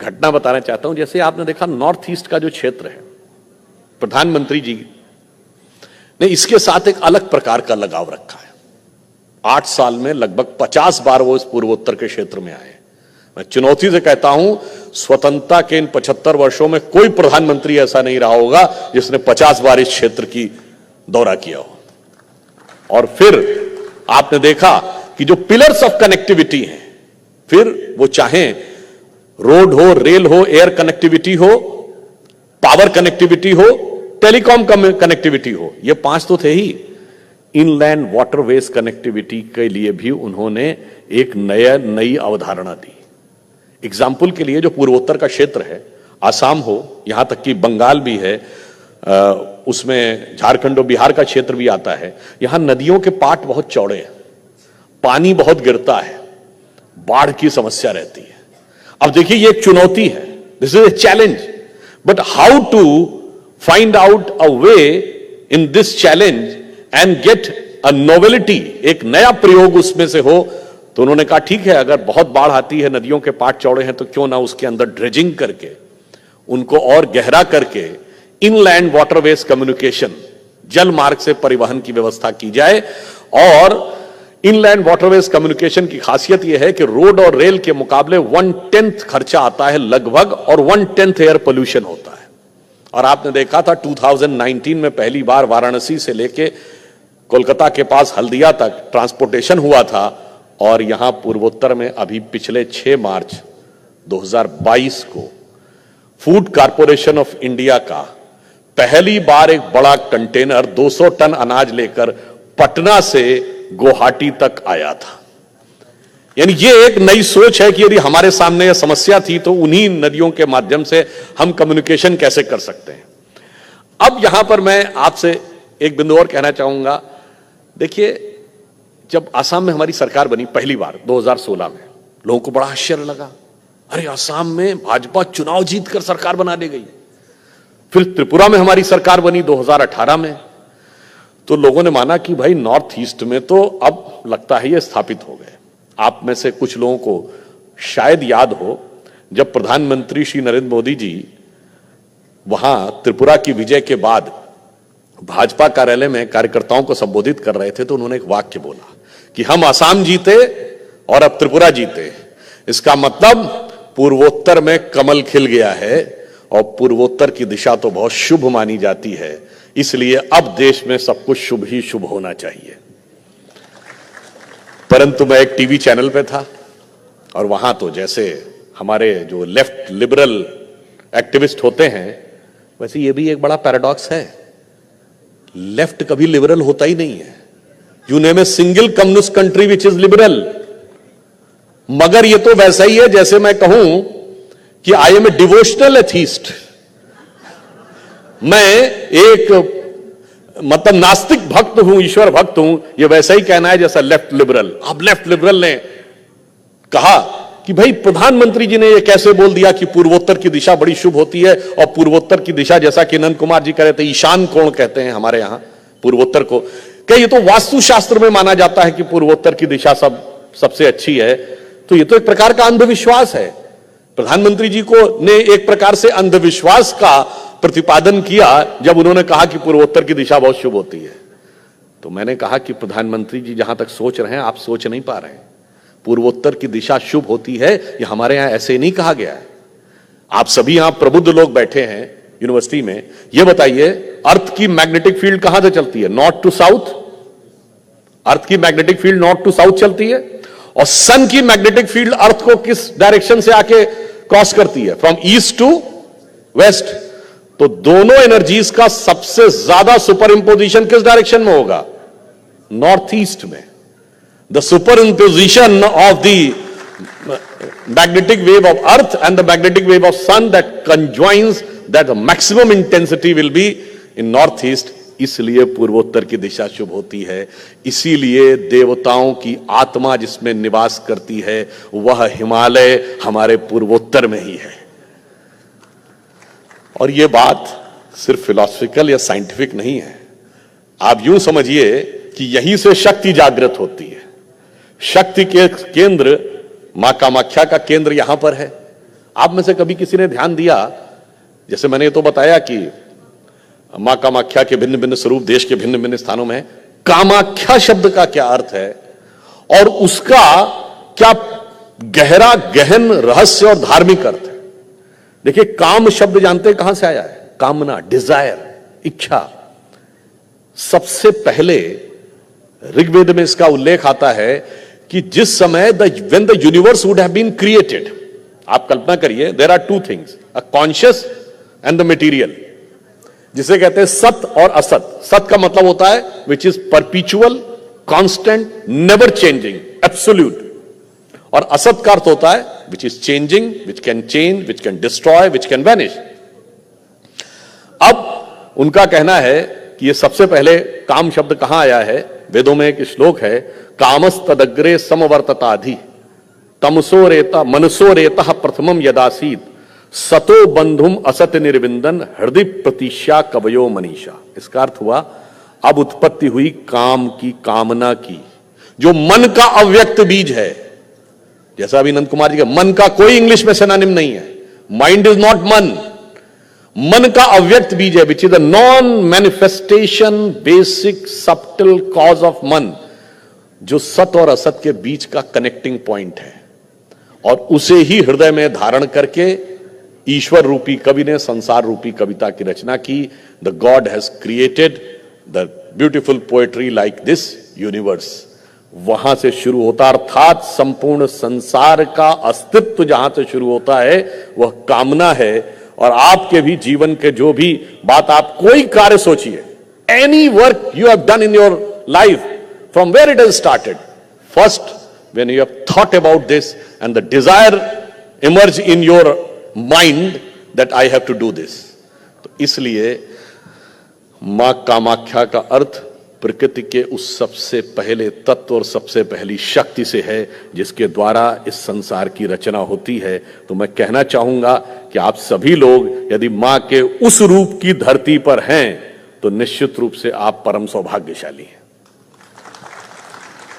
घटना बताना चाहता हूं। जैसे आपने देखा नॉर्थ ईस्ट का जो क्षेत्र है, प्रधानमंत्री जी ने इसके साथ एक अलग प्रकार का लगाव रखा है। 8 साल में लगभग 50 बार वो इस पूर्वोत्तर के क्षेत्र में आए। मैं चुनौती से कहता हूं, स्वतंत्रता के इन 75 वर्षों में कोई प्रधानमंत्री ऐसा नहीं रहा होगा जिसने 50 बार इस क्षेत्र की दौरा किया हो। और फिर आपने देखा कि जो पिलर्स ऑफ कनेक्टिविटी हैं, फिर वो चाहे रोड हो, रेल हो, एयर कनेक्टिविटी हो, पावर कनेक्टिविटी हो, टेलीकॉम कनेक्टिविटी हो, ये 5 तो थे ही। इनलैंड वाटरवेज कनेक्टिविटी के लिए भी उन्होंने एक नई अवधारणा दी। एग्जाम्पल के लिए जो पूर्वोत्तर का क्षेत्र है, आसाम हो, यहां तक कि बंगाल भी है, उसमें झारखंड और बिहार का क्षेत्र भी आता है। यहां नदियों के पाट बहुत चौड़े हैं, पानी बहुत गिरता है, बाढ़ की समस्या रहती है। अब देखिए, ये एक चुनौती है, this is a challenge, but how to find out a way in this challenge and get a novelty, एक नया प्रयोग उसमें से हो। तो उन्होंने कहा ठीक है, अगर बहुत बाढ़ आती है, नदियों के पाट चौड़े हैं, तो क्यों ना उसके अंदर ड्रेजिंग करके, उनको और गहरा करके इनलैंड वाटरवेज कम्युनिकेशन, जल मार्ग से परिवहन की व्यवस्था की जाए। और इनलैंड वाटरवेज कम्युनिकेशन की खासियत यह है कि रोड और रेल के मुकाबले 1/10 खर्चा आता है लगभग, और 1/10 एयर पोल्यूशन होता है। और आपने देखा था 2019 में पहली बार वाराणसी से लेके कोलकाता के पास हल्दिया तक ट्रांसपोर्टेशन हुआ था। और यहां पूर्वोत्तर में अभी पिछले 6 मार्च 2022 को फूड कॉरपोरेशन ऑफ इंडिया का पहली बार एक बड़ा कंटेनर 200 टन अनाज लेकर पटना से गुवाहाटी तक आया था। यानी ये एक नई सोच है कि यदि हमारे सामने यह समस्या थी तो उन्हीं नदियों के माध्यम से हम कम्युनिकेशन कैसे कर सकते हैं। अब यहां पर मैं आपसे एक बिंदु और कहना चाहूंगा। देखिए, जब असम में हमारी सरकार बनी पहली बार 2016 में, लोगों को बड़ा आश्चर्य लगा, अरे असम में भाजपा चुनाव जीतकर सरकार बना ले गई। फिर त्रिपुरा में हमारी सरकार बनी 2018 में, तो लोगों ने माना कि भाई नॉर्थ ईस्ट में तो अब लगता है ये स्थापित हो गए। आप में से कुछ लोगों को शायद याद हो, जब प्रधानमंत्री श्री नरेंद्र मोदी जी वहां त्रिपुरा की विजय के बाद भाजपा कार्यालय में कार्यकर्ताओं को संबोधित कर रहे थे, तो उन्होंने एक वाक्य बोला कि हम असम जीते और अब त्रिपुरा जीते, इसका मतलब पूर्वोत्तर में कमल खिल गया है और पूर्वोत्तर की दिशा तो बहुत शुभ मानी जाती है, इसलिए अब देश में सब कुछ शुभ ही शुभ होना चाहिए। परंतु मैं एक टीवी चैनल पे था और वहां तो जैसे हमारे जो लेफ्ट लिबरल एक्टिविस्ट होते हैं, वैसे ये भी एक बड़ा पैराडॉक्स है। लेफ्ट कभी लिबरल होता ही नहीं है। You name a single communist country which is liberal, मगर ये तो वैसा ही है जैसे मैं कहूं कि I am a devotional atheist, मैं एक मतलब नास्तिक भक्त हूं, ईश्वर भक्त हूं, ये वैसा ही कहना है जैसा लेफ्ट लिबरल। अब लेफ्ट लिबरल ने कहा कि भाई प्रधानमंत्री जी ने ये कैसे बोल दिया कि पूर्वोत्तर की दिशा बड़ी शुभ होती है, और पूर्वोत्तर की दिशा जैसा कि नंद कुमार जी कह रहे थे, ईशान कोण कहते हैं हमारे यहां पूर्वोत्तर को। क्या ये तो वास्तुशास्त्र में माना जाता है कि पूर्वोत्तर की दिशा सबसे अच्छी है, तो ये तो एक प्रकार का अंधविश्वास है। प्रधानमंत्री जी को ने एक प्रकार से अंधविश्वास का प्रतिपादन किया जब उन्होंने कहा कि पूर्वोत्तर की दिशा बहुत शुभ होती है। तो मैंने कहा कि प्रधानमंत्री जी जहां तक सोच रहे हैं, आप सोच नहीं पा रहे हैं। पूर्वोत्तर की दिशा शुभ होती है ये हमारे यहां ऐसे नहीं कहा गया है। आप सभी यहां प्रबुद्ध लोग बैठे हैं यूनिवर्सिटी में, यह बताइए अर्थ की मैग्नेटिक फील्ड कहां से चलती है? North to south. अर्थ की magnetic field north to south चलती है, और सन की मैग्नेटिक फील्ड अर्थ को किस डायरेक्शन से आके क्रॉस करती है? From east to west. तो दोनों एनर्जीज का सबसे ज्यादा सुपर इंपोजिशन किस डायरेक्शन में होगा? नॉर्थ ईस्ट में। The super imposition of the magnetic wave of earth and the magnetic wave of sun that conjoins, that the maximum intensity will be in northeast। इसलिए पूर्वोत्तर की दिशा शुभ होती है। इसीलिए देवताओं की आत्मा जिसमें निवास करती है वह हिमालय हमारे पूर्वोत्तर में ही है। और यह बात सिर्फ फिलॉसफिकल या साइंटिफिक नहीं है। आप यूं समझिए कि यहीं से शक्ति जागृत होती है। शक्ति के केंद्र मां कामाख्या का केंद्र यहां पर है। आप में से कभी किसी ने ध्यान दिया, जैसे मैंने ये तो बताया कि मां कामाख्या के भिन्न भिन्न स्वरूप देश के भिन्न भिन्न स्थानों में, कामाख्या शब्द का क्या अर्थ है और उसका क्या गहरा गहन रहस्य और धार्मिक अर्थ है। देखिए, काम शब्द जानते हैं कहां से आया है? कामना, डिजायर, इच्छा। सबसे पहले ऋग्वेद में इसका उल्लेख आता है कि जिस समय when the universe would have been created, आप कल्पना करिए, there are two things, a conscious and the material, जिसे कहते हैं सत और असत। सत का मतलब होता है which is perpetual, constant, never changing, absolute. और असत का अर्थ होता है which is changing, which can change, which can destroy, which can vanish. अब उनका कहना है कि ये सबसे पहले काम शब्द कहां आया है? वेदों में एक श्लोक है, कामस्तदग्रे समवर्तताधि तमसो रेता मनसो रेता प्रथमम यदासीत सतो बंधुम असत निर्विंदन हृदय प्रतीक्षा कवयो मनीषा। इसका अर्थ हुआ, अब उत्पत्ति हुई काम की, कामना की, जो मन का अव्यक्त बीज है। जैसा अभी नंद कुमार जी का, मन का कोई इंग्लिश में सिनोनिम नहीं है। माइंड इज नॉट मन, मन का अव्यक्त बीज है, which is a non manifestation basic subtle cause of मन, जो सत और असत के बीच का कनेक्टिंग पॉइंट है। और उसे ही हृदय में धारण करके ईश्वर रूपी कवि ने संसार रूपी कविता की रचना की। The God has created the beautiful poetry like this universe. वहां से शुरू होता, अर्थात संपूर्ण संसार का अस्तित्व जहां से शुरू होता है वह कामना है। और आपके भी जीवन के जो भी बात, आप कोई कार्य सोचिए, any work you have done in your life, from where it has started, first when you have thought about this and the desire emerge in your mind that I have to do this. तो इसलिए मां कामाख्या का अर्थ प्रकृति के उस सबसे पहले तत्व और सबसे पहली शक्ति से है जिसके द्वारा इस संसार की रचना होती है। तो मैं कहना चाहूंगा कि आप सभी लोग यदि मां के उस रूप की धरती पर हैं तो निश्चित रूप से आप परम सौभाग्यशाली हैं।